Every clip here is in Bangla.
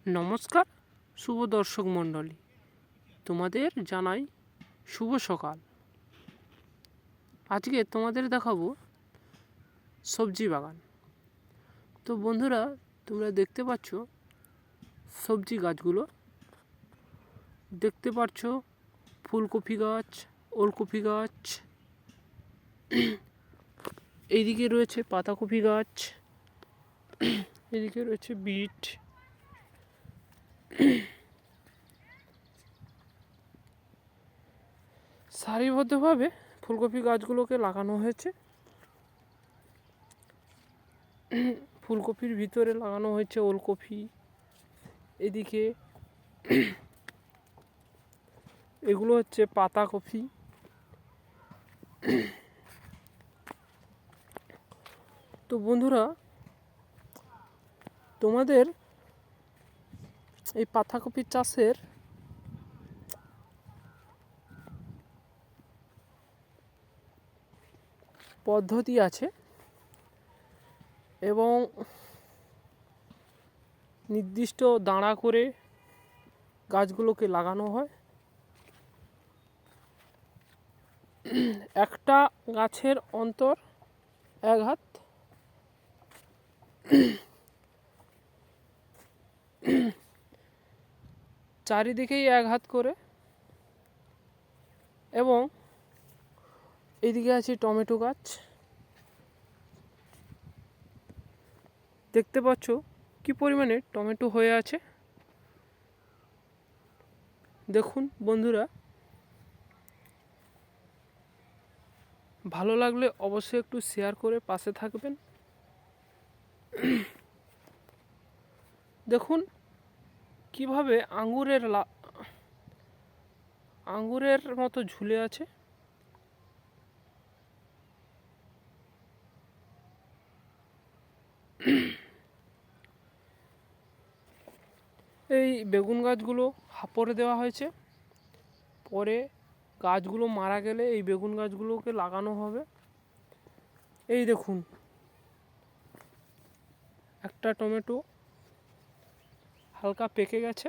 নমস্কার শুভ দর্শক মণ্ডলী, তোমাদের জানাই শুভ সকাল। আজকে তোমাদের দেখাবো সবজি বাগান। তো বন্ধুরা, তোমরা দেখতে পাচ্ছ সবজি গাছগুলো, দেখতে পাচ্ছ ফুলকপি গাছ, ওলকপি গাছ, এইদিকে রয়েছে পাতাকপি গাছ, এদিকে রয়েছে বিট, সারিবদ্ধভাবে ফুলকপি গাছগুলোকে লাগানো হয়েছে। ফুলকপির ভিতরে লাগানো হয়েছে ওলকপি, এদিকে এগুলো হচ্ছে পাতাকপি। তো বন্ধুরা, তোমাদের এই পাতাকপি চাষের পদ্ধতি আছে এবং নির্দিষ্ট দাঁড়া করে গাছগুলোকে লাগানো হয়। একটা গাছের অন্তর এক হাত, চারিদিকেই এক হাত করে। এবং এদিকে আছে টমেটো গাছ, দেখতে পাচ্ছ কি পরিমাণে টমেটো হয়ে আছে। দেখুন বন্ধুরা, ভালো লাগলে অবশ্যই একটু শেয়ার করে পাশে থাকবেন। দেখুন কিভাবে আঙ্গুরের মতো ঝুলে আছে। এই বেগুন গাছগুলো হাপড়ে দেওয়া হয়েছে, পরে গাছগুলো মারা গেলে এই বেগুন গাছগুলোকে লাগানো হবে। এই দেখুন, একটা টমেটো হালকা পেকে গেছে।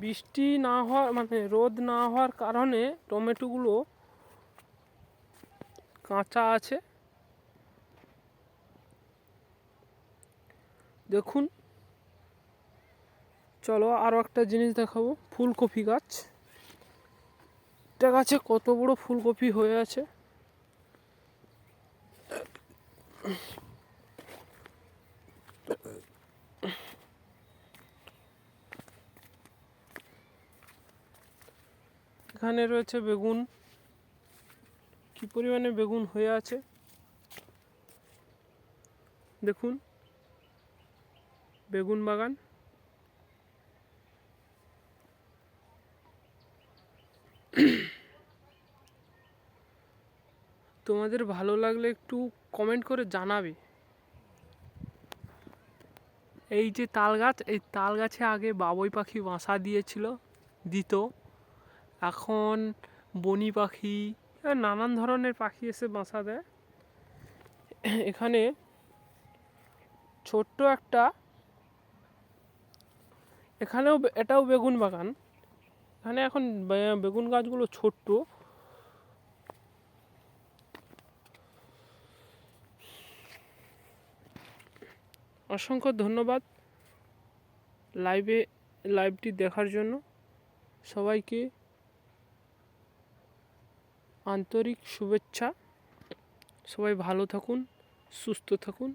বৃষ্টি না হওয়ার রোদ না হওয়ার কারণে টমেটোগুলো কাঁচা আছে। দেখুন, চলো আরও একটা জিনিস দেখাবো। ফুলকপি গাছ, একটা গাছে কত বড় ফুলকপি হয়ে আছে। এখানে রয়েছে বেগুন, কি পরিমাণে বেগুন হয়ে আছে দেখুন। বেগুন বাগান। তোমাদের ভালো লাগলে একটু কমেন্ট করে জানাবে। এই যে তাল গাছ, এই তাল গাছে আগে বাবুই পাখি বাসা দিত। এখন বনি পাখি, নানান ধরনের পাখি এসে বাসা দেয়। এখানে ছোট্ট একটা, এটাও বেগুন বাগান। এখানে এখন বেগুন গাছগুলো ছোট্ট। অসংখ্য ধন্যবাদ লাইভটি দেখার জন্য। সবাইকে আন্তরিক শুভেচ্ছা। সবাই ভালো থাকুন, সুস্থ থাকুন।